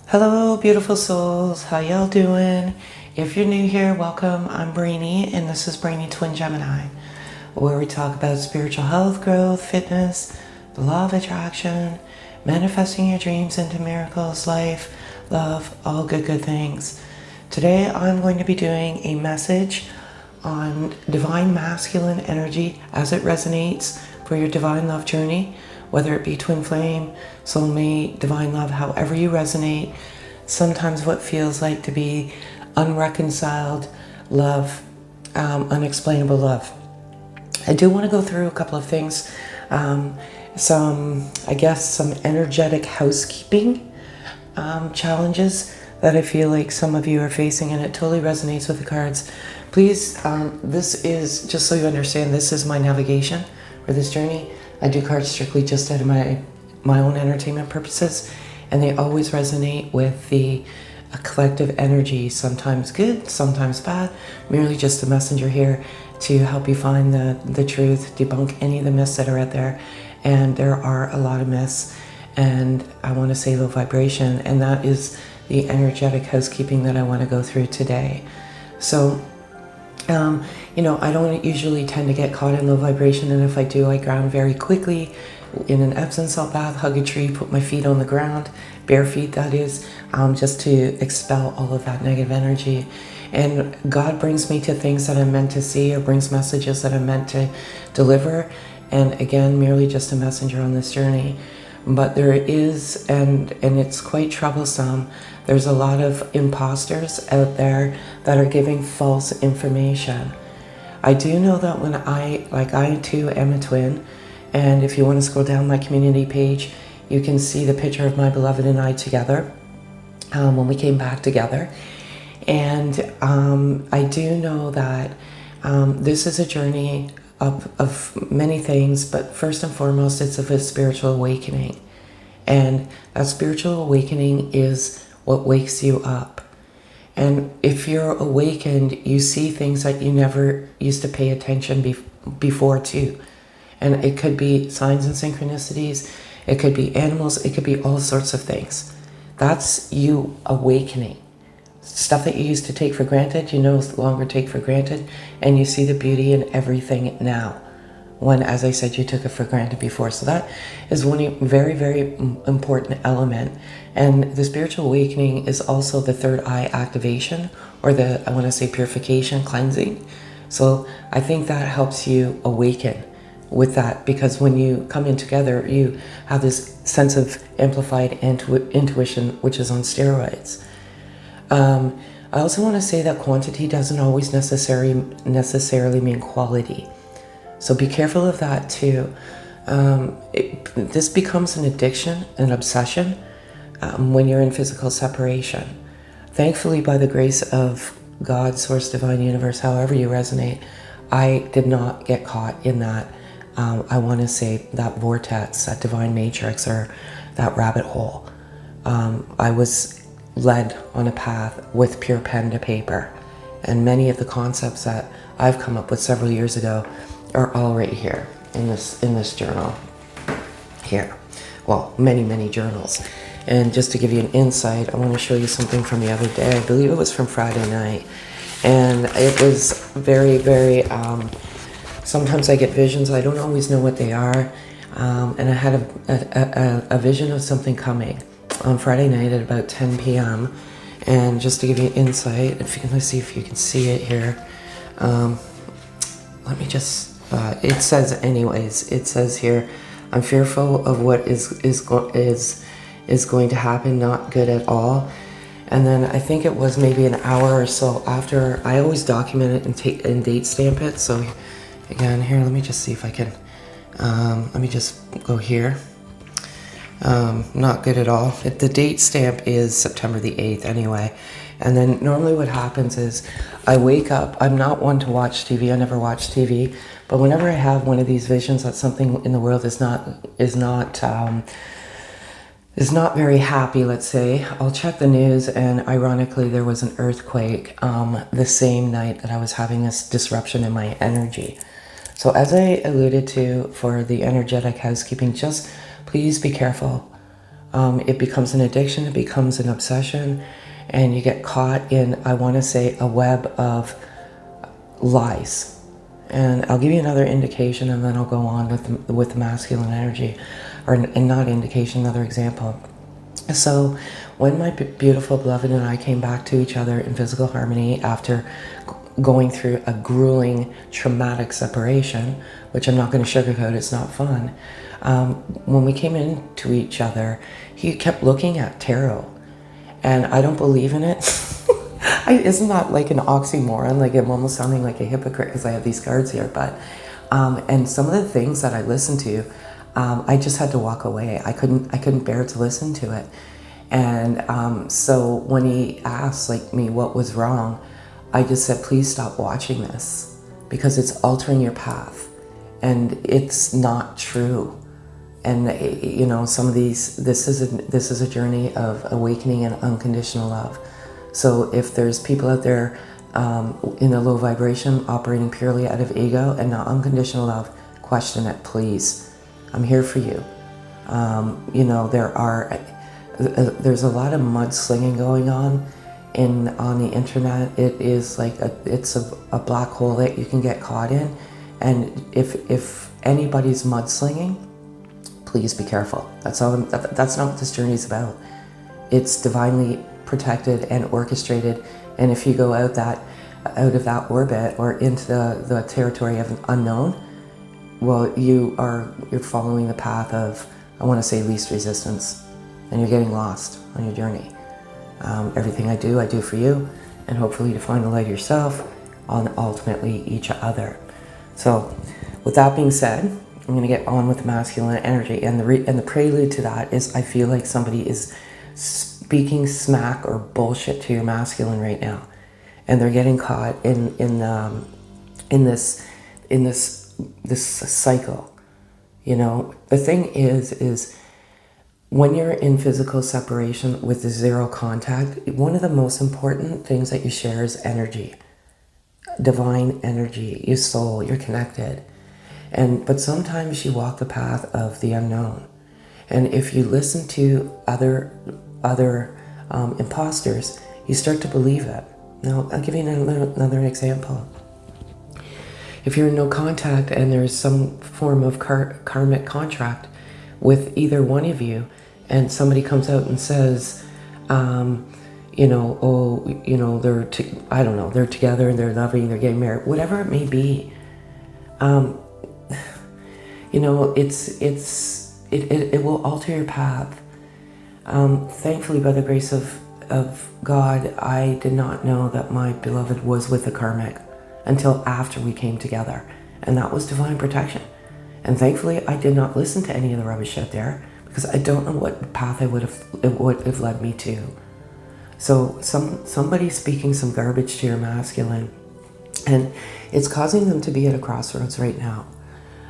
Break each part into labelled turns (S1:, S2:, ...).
S1: Hello, beautiful souls. How y'all doing? If you're new here, welcome. I'm Brainy, and this is Brainy Twin Gemini, where we talk about spiritual health, growth, fitness, the law of attraction, manifesting your dreams into miracles, life, love, all good things. Today, I'm going to be doing a message on divine masculine energy as it resonates for your divine love journey, whether it be twin flame, soulmate, divine love, however you resonate. Sometimes what feels like to be unreconciled love, unexplainable love. I do want to go through a couple of things, some energetic housekeeping challenges that I feel like some of you are facing, and it totally resonates with the cards. Please, this is, just so you understand, this is my navigation for this journey. I do cards strictly just out of my own entertainment purposes, and they always resonate with the collective energy, sometimes good, sometimes bad, merely just a messenger here to help you find the truth, debunk any of the myths that are out there. And there are a lot of myths, and I want to say low vibration, and that is the energetic housekeeping that I want to go through today. So I don't usually tend to get caught in low vibration, and if I do, I ground very quickly in an Epsom salt bath, hug a tree, put my feet on the ground, bare feet that is, just to expel all of that negative energy. And God brings me to things that I'm meant to see, or brings messages that I'm meant to deliver, and again, merely just a messenger on this journey. But there is, and it's quite troublesome, there's a lot of imposters out there that are giving false information. I do know that when I too am a twin, and if you want to scroll down my community page, you can see the picture of my beloved and I together when we came back together. And I do know that this is a journey of many things, but first and foremost, it's of a spiritual awakening. And that spiritual awakening is what wakes you up. And if you're awakened, you see things that you never used to pay attention before too. And it could be signs and synchronicities, it could be animals, it could be all sorts of things. That's you awakening. Stuff that you used to take for granted, you no longer take for granted, and you see the beauty in everything now, when, as I said, you took it for granted before. So that is one very important element. And the spiritual awakening is also the third eye activation, or I want to say purification, cleansing. So I think that helps you awaken with that, because when you come in together, you have this sense of amplified intuition, which is on steroids. I also want to say that quantity doesn't always necessarily mean quality. So be careful of that too. This becomes an addiction, an obsession, when you're in physical separation. Thankfully, by the grace of God, Source, Divine, Universe, however you resonate, I did not get caught in that, I want to say, that vortex, that divine matrix, or that rabbit hole. I was led on a path with pure pen to paper, and many of the concepts that I've come up with several years ago are all right here in this journal here. Well, many journals. And just to give you an insight, I want to show you something from the other day. I believe it was from Friday night, and it was very sometimes I get visions, I don't always know what they are, and I had a vision of something coming on Friday night at about 10 p.m. And just to give you insight, let's see if you can see it here. Let me just, it says anyways, it says here, I'm fearful of what is going to happen, not good at all. And then I think it was maybe an hour or so after. I always document it and date stamp it. So again, here, let me just see if I can, let me just go here. Not good at all. The date stamp is September the 8th anyway. And then normally what happens is I wake up. I'm not one to watch TV. I never watch TV. But whenever I have one of these visions that something in the world is not very happy, let's say, I'll check the news, and ironically there was an earthquake the same night that I was having this disruption in my energy. So as I alluded to for the energetic housekeeping, just please be careful It becomes an addiction, it becomes an obsession, and you get caught in, I want to say, a web of lies. And I'll give you another indication, and then I'll go on with the masculine energy, and not indication, another example. So when my beautiful beloved and I came back to each other in physical harmony after going through a grueling, traumatic separation, which I'm not going to sugarcoat, it's not fun. When we came into each other, he kept looking at tarot, and I don't believe in it. Isn't that like an oxymoron? Like, I'm almost sounding like a hypocrite because I have these cards here, but and some of the things that I listened to, I just had to walk away. I couldn't bear to listen to it. And so when he asked like me what was wrong, I just said, please stop watching this because it's altering your path and it's not true. And you know, some of these, this is a journey of awakening and unconditional love. So if there's people out there in a low vibration operating purely out of ego and not unconditional love, question it, please. I'm here for you. You know, there's a lot of mudslinging going on on the internet. It is like it's a black hole that you can get caught in. And if anybody's mudslinging, please be careful. That's not what this journey is about. It's divinely protected and orchestrated. And if you go out of that orbit or into the territory of unknown, well, you're following the path of, I want to say, least resistance, and you're getting lost on your journey. Everything I do for you, and hopefully to find the light yourself, and ultimately each other. So, with that being said, I'm going to get on with the masculine energy, and the prelude to that is I feel like somebody is speaking smack or bullshit to your masculine right now, and they're getting caught in this cycle. You know, the thing is when you're in physical separation with zero contact, one of the most important things that you share is energy, divine energy, your soul, you're connected. But sometimes you walk the path of the unknown. And if you listen to other imposters, you start to believe it. Now, I'll give you another example. If you're in no contact and there's some form of karmic contract with either one of you, and somebody comes out and says, you know, oh, you know, I don't know, they're together and they're loving, they're getting married, whatever it may be, you know, it will alter your path. Thankfully, by the grace of God, I did not know that my beloved was with a karmic until after we came together, and that was divine protection. And thankfully, I did not listen to any of the rubbish out there because I don't know what path it would have led me to. So somebody speaking some garbage to your masculine, and it's causing them to be at a crossroads right now.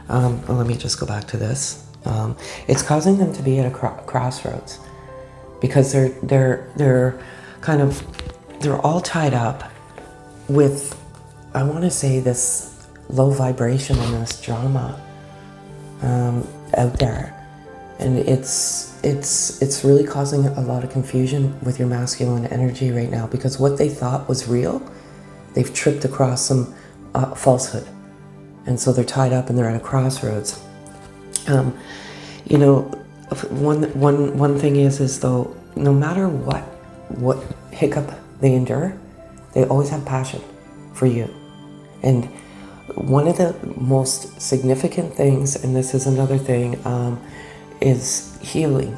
S1: Let me just go back to this. It's causing them to be at a crossroads because they're all tied up with, I want to say, this low vibration and this drama out there, and it's really causing a lot of confusion with your masculine energy right now, because what they thought was real, they've tripped across some falsehood, and so they're tied up and they're at a crossroads. You know, one thing is though, no matter what hiccup they endure, they always have passion for you. And one of the most significant things, and this is another thing, is healing.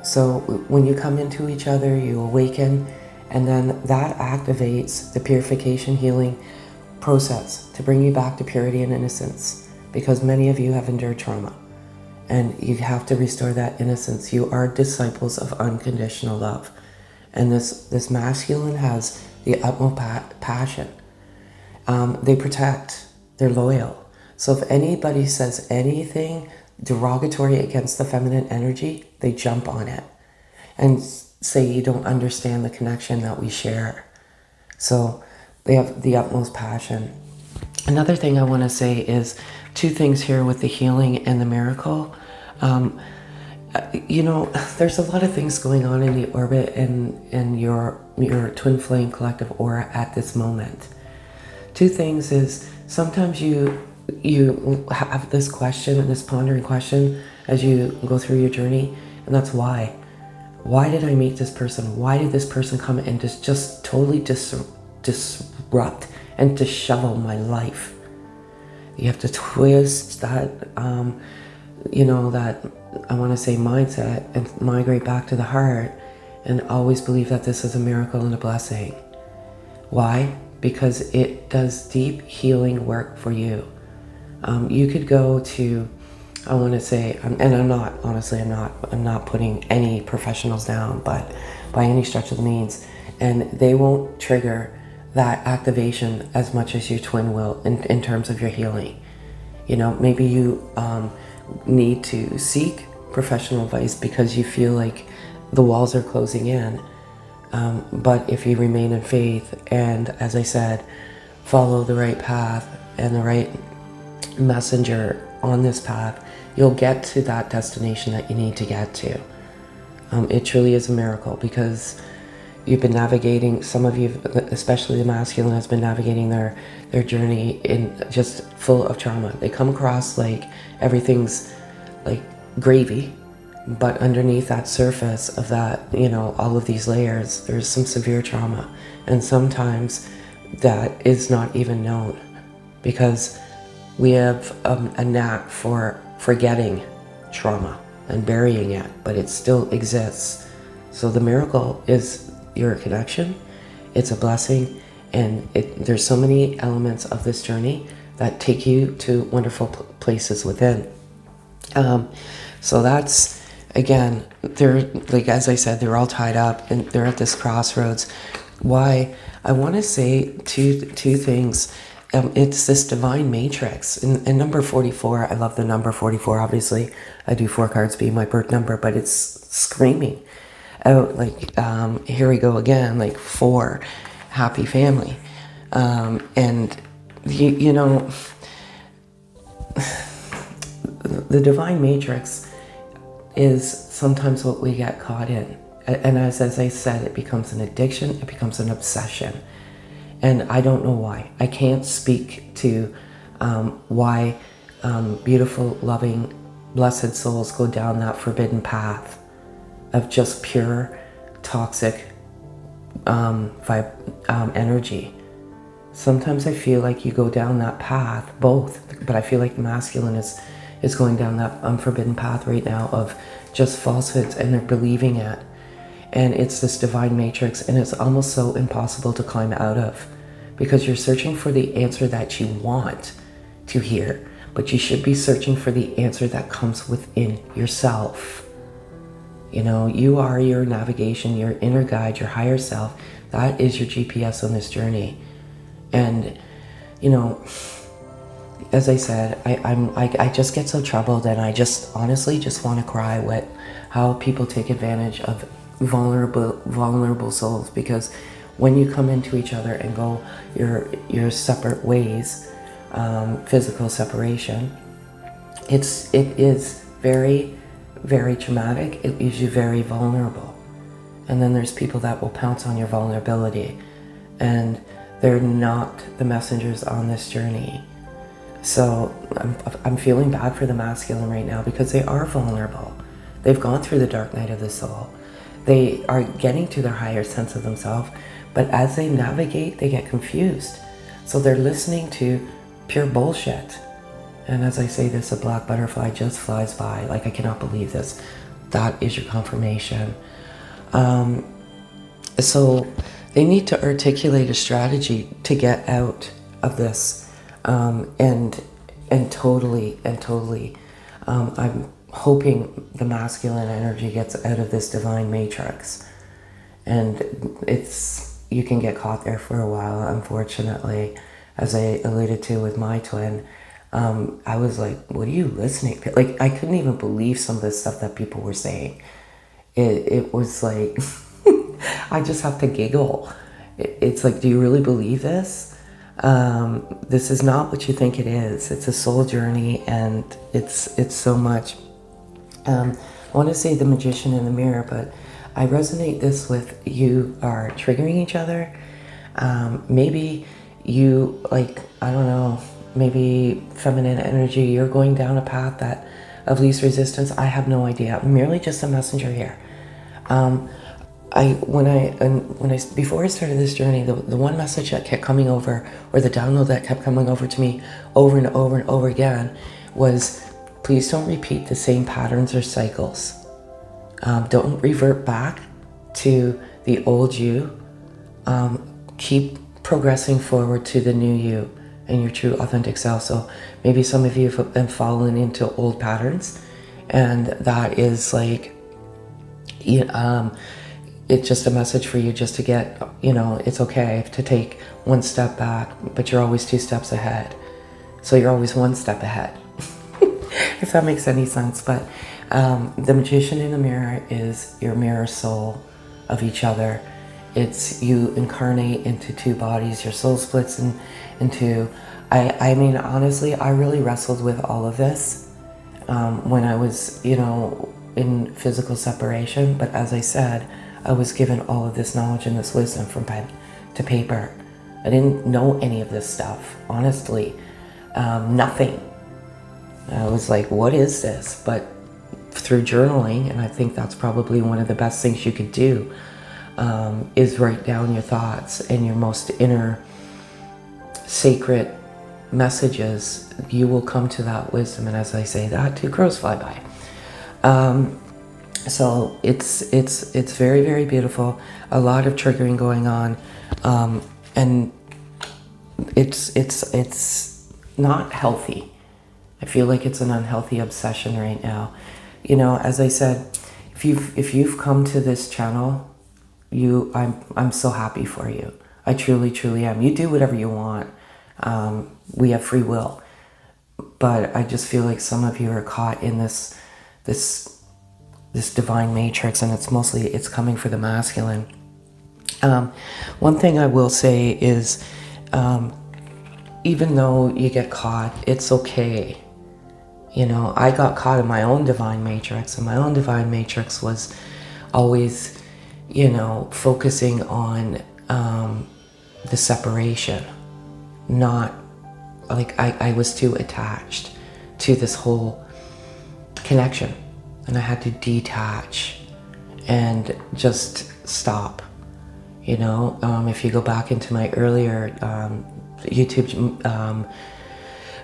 S1: So when you come into each other, you awaken, and then that activates the purification healing process to bring you back to purity and innocence, because many of you have endured trauma, and you have to restore that innocence. You are disciples of unconditional love, and this masculine has the utmost passion. They protect, they're loyal. So if anybody says anything derogatory against the feminine energy, they jump on it and say you don't understand the connection that we share. So they have the utmost passion. Another thing I want to say is two things here with the healing and the miracle. you know, there's a lot of things going on in the orbit and your twin flame collective aura at this moment. Two things is sometimes you have this question, this pondering question as you go through your journey, and that's why. Why did I meet this person? Why did this person come and just totally disrupt and dishevel my life? You have to twist that, you know, that, I want to say, mindset and migrate back to the heart and always believe that this is a miracle and a blessing. Why? Because it does deep healing work for you. You could go to, I want to say, and I'm not, honestly, I'm not putting any professionals down, but by any stretch of the means, and they won't trigger that activation as much as your twin will in terms of your healing. You know, maybe you need to seek professional advice because you feel like the walls are closing in. But if you remain in faith and, as I said, follow the right path and the right messenger on this path, you'll get to that destination that you need to get to. It truly is a miracle because you've been navigating, some of you, especially the masculine, has been navigating their journey in just full of trauma. They come across like everything's like gravy, but underneath that surface of that, you know, all of these layers, there's some severe trauma. And sometimes that is not even known because we have a knack for forgetting trauma and burying it, but it still exists. So the miracle is your connection. It's a blessing, and there's so many elements of this journey that take you to wonderful places within. So that's, again, they're, like, as I said, they're all tied up and they're at this crossroads. Why? I want to say two things. It's this divine matrix. And number 44, I love the number 44, obviously. I do 4 cards being my birth number, but it's screaming out, like, here we go again, like 4, happy family. And, you know, the divine matrix is sometimes what we get caught in. And as I said, it becomes an addiction, it becomes an obsession. And I don't know why. I can't speak to why beautiful, loving, blessed souls go down that forbidden path of just pure, toxic energy. Sometimes I feel like you go down that path, both, but I feel like the masculine is going down that unforbidden path right now of just falsehoods, and they're believing it. And it's this divine matrix, and it's almost so impossible to climb out of because you're searching for the answer that you want to hear, but you should be searching for the answer that comes within yourself. You know, you are your navigation, your inner guide, your higher self. That is your GPS on this journey. And, you know, as I said, I just get so troubled, and I just honestly just want to cry with how people take advantage of vulnerable souls, because when you come into each other and go your separate ways, physical separation, it is very, very traumatic. It leaves you very vulnerable. And then there's people that will pounce on your vulnerability, and they're not the messengers on this journey. So I'm feeling bad for the masculine right now because they are vulnerable. They've gone through the dark night of the soul. They are getting to their higher sense of themselves, but as they navigate, they get confused. So they're listening to pure bullshit. And as I say this, a black butterfly just flies by. Like, I cannot believe this. That is your confirmation. So they need to articulate a strategy to get out of this. And totally, I'm hoping the masculine energy gets out of this divine matrix. And you can get caught there for a while, unfortunately. As I alluded to with my twin, I was like, what are you listening to? Like, I couldn't even believe some of the stuff that people were saying. It was like, I just have to giggle. It's like, do you really believe this? This is not what you think it is. It's a soul journey, and it's so much. I want to say the magician in the mirror, but I resonate this with you are triggering each other. Maybe you, like, I don't know, maybe feminine energy, you're going down a path that of least resistance. I have no idea. I'm merely just a messenger here. Before I started this journey, the one message that kept coming over, or the download that kept coming over to me over and over and over again, was please don't repeat the same patterns or cycles. Don't revert back to the old you. Keep progressing forward to the new you and your true authentic self. So maybe some of you have been falling into old patterns, and that is like, it's just a message for you just to get, it's okay to take one step back, but you're always 2 steps ahead. So you're always 1 step ahead, if that makes any sense. But the magician in the mirror is your mirror soul of each other. It's you incarnate into 2 bodies, your soul splits into, I mean, honestly, I really wrestled with all of this when I was, in physical separation. But as I said, I was given all of this knowledge and this wisdom from pen to paper. I didn't know any of this stuff, honestly. Nothing. I was like, what is this? But through journaling, and I think that's probably one of the best things you could do, is write down your thoughts and your most inner sacred messages. You will come to that wisdom. And as I say that, 2 crows fly by. So it's very, very beautiful. A lot of triggering going on, and it's not healthy. I feel like it's an unhealthy obsession right now. As I said, if you've come to this channel, I'm so happy for you. I truly, truly am. You do whatever you want. We have free will, but I just feel like some of you are caught in this divine matrix, and it's coming for the masculine. One thing I will say is, even though you get caught, it's okay. I got caught in my own divine matrix, and my own divine matrix was always, focusing on the separation. Not like I was too attached to this whole connection, and I had to detach and just stop. If you go back into my earlier YouTube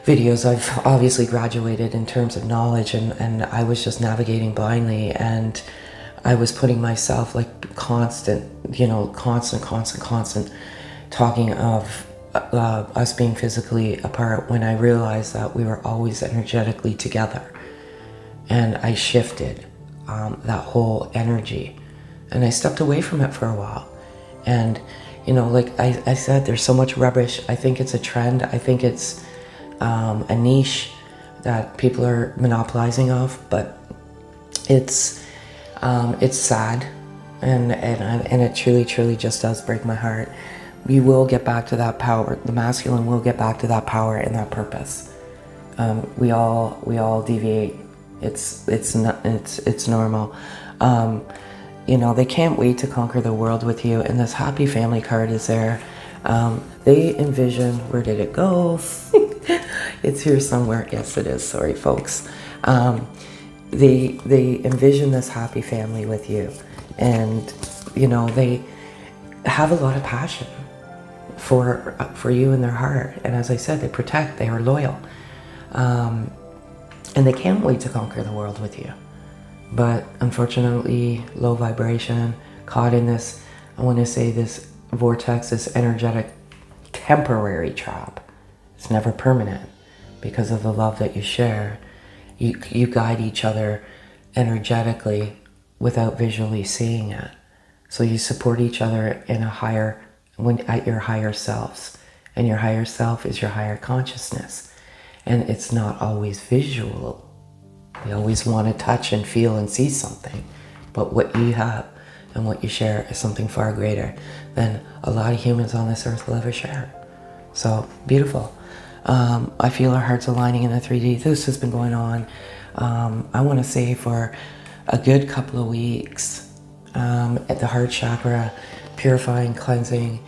S1: videos, I've obviously graduated in terms of knowledge, and I was just navigating blindly, and I was putting myself like constant talking of us being physically apart, when I realized that we were always energetically together. And I shifted that whole energy, and I stepped away from it for a while. And like I said, there's so much rubbish. I think it's a trend. I think it's a niche that people are monopolizing off, but it's sad, and it truly just does break my heart. We will get back to that power. The masculine will get back to that power and that purpose. We all deviate. It's normal. They can't wait to conquer the world with you. And this happy family card is there. They envision, where did it go? It's here somewhere. Yes, it is. Sorry, folks. They envision this happy family with you, and they have a lot of passion for you in their heart. And as I said, they protect. They are loyal. And they can't wait to conquer the world with you. But unfortunately, low vibration, caught in this, I want to say, this vortex, this energetic temporary trap. It's never permanent, because of the love that you share. You guide each other energetically without visually seeing it. So you support each other in at your higher selves. And your higher self is your higher consciousness. And it's not always visual. We always want to touch and feel and see something. But what you have and what you share is something far greater than a lot of humans on this earth will ever share. So, beautiful. I feel our hearts aligning in the 3D. This has been going on, I want to say, for a good couple of weeks at the heart chakra, purifying, cleansing.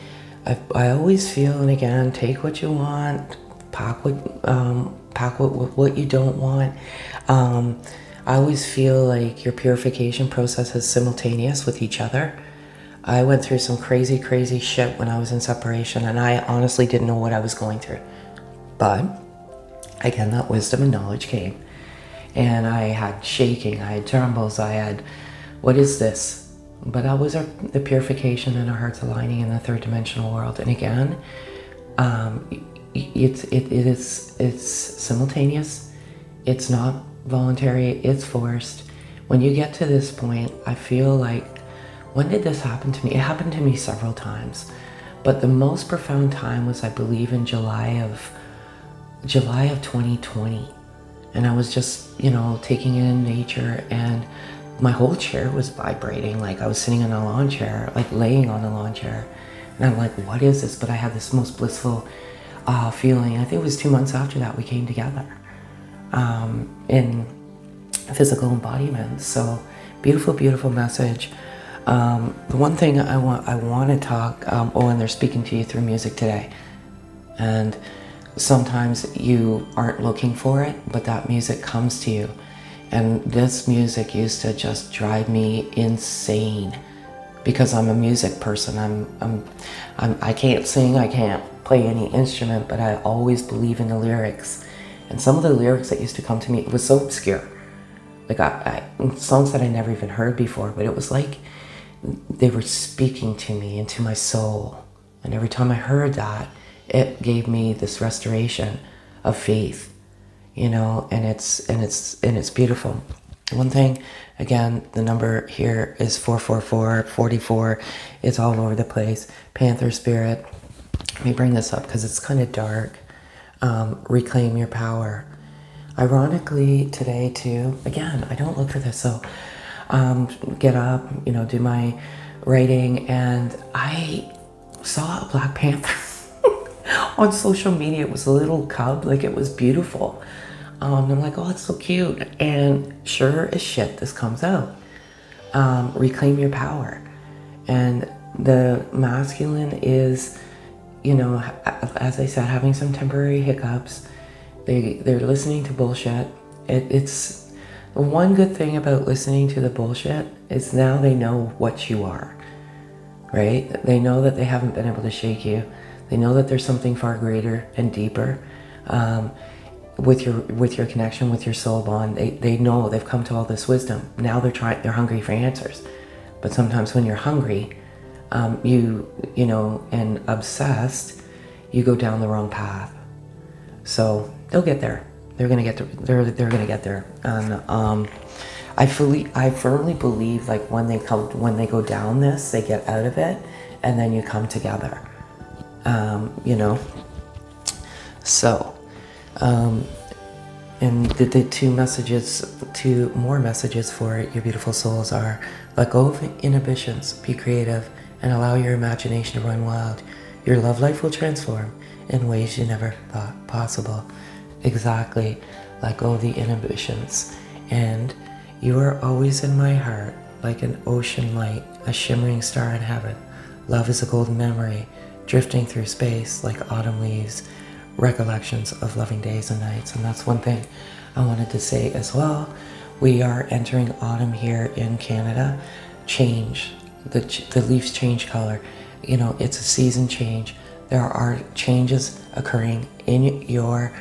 S1: I always feel, and again, take what you want, pack what you don't want. I always feel like your purification process is simultaneous with each other. I went through some crazy, crazy shit when I was in separation, and I honestly didn't know what I was going through. But again, that wisdom and knowledge came. And I had shaking, I had trembles, I had, what is this? But that was the purification and our hearts aligning in the third dimensional world. And again, it's simultaneous. It's not voluntary, it's forced. When you get to this point, I feel like, when did this happen to me? It happened to me several times. But the most profound time was, I believe, in July of 2020. And I was just, taking in nature, and my whole chair was vibrating. Like I was sitting in a lawn chair, like laying on a lawn chair. And I'm like, what is this? But I had this most blissful feeling. I think it was 2 months after that we came together in physical embodiment. So beautiful, beautiful message. The one thing I want to talk, and they're speaking to you through music today. And sometimes you aren't looking for it, but that music comes to you. And this music used to just drive me insane, because I'm a music person. I can't sing, I can't play any instrument, but I always believe in the lyrics. And some of the lyrics that used to come to me, it was so obscure. Like songs that I never even heard before, but it was like they were speaking to me, into my soul. And every time I heard that, it gave me this restoration of faith, and it's beautiful. One thing, again, the number here is 444, 44. It's all over the place. Panther spirit. Let me bring this up because it's kind of dark. Reclaim your power. Ironically, today too, again, I don't look for this, so get up, do my writing, and I saw a Black Panther on social media. It was a little cub, like it was beautiful. I'm like, oh, it's so cute. And sure as shit, this comes out. Reclaim your power. And the masculine is, as I said, having some temporary hiccups. They're listening to bullshit. It's the one good thing about listening to the bullshit is now they know what you are, right? They know that they haven't been able to shake you. They know that there's something far greater and deeper with your connection, with your soul bond. They know they've come to all this wisdom. Now they're hungry for answers. But sometimes when you're hungry, and obsessed, you go down the wrong path. So they'll get there. They're gonna get there. They're gonna get there. And I firmly believe, like when they go down this, they get out of it, and then you come together. So, and the two more messages for your beautiful souls are: let go of inhibitions, be creative, and allow your imagination to run wild. Your love life will transform in ways you never thought possible. Exactly, let go of the inhibitions. And you are always in my heart, like an ocean light, a shimmering star in heaven. Love is a golden memory, drifting through space like autumn leaves, recollections of loving days and nights. And that's one thing I wanted to say as well. We are entering autumn here in Canada. Change, the leaves change color. It's a season change. There are changes occurring in your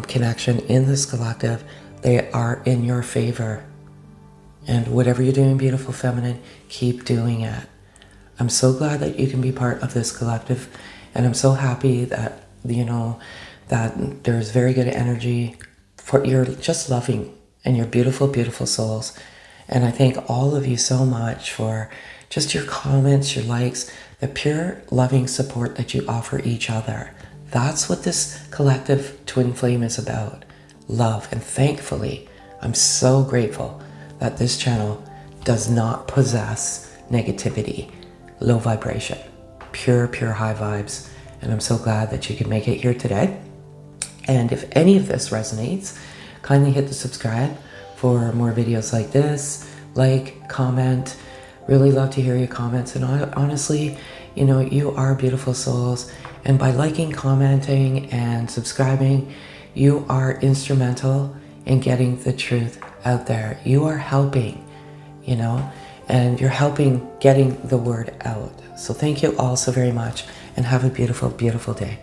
S1: connection in this collective. They are in your favor. And whatever you're doing, beautiful feminine, keep doing it. I'm so glad that you can be part of this collective, and I'm so happy that that there's very good energy for you're just loving, and you're beautiful, beautiful souls. And I thank all of you so much for just your comments, your likes, the pure loving support that you offer each other. That's what this collective twin flame is about. Love. And thankfully, I'm so grateful that this channel does not possess negativity, low vibration, pure high vibes. And I'm so glad that you could make it here today. And if any of this resonates, kindly hit the subscribe for more videos like this. Like, comment. Really love to hear your comments. And honestly, you know, you are beautiful souls. And by liking, commenting, and subscribing, you are instrumental in getting the truth out there. You are helping, you know, and you're helping getting the word out. So thank you all so very much, and have a beautiful, beautiful day.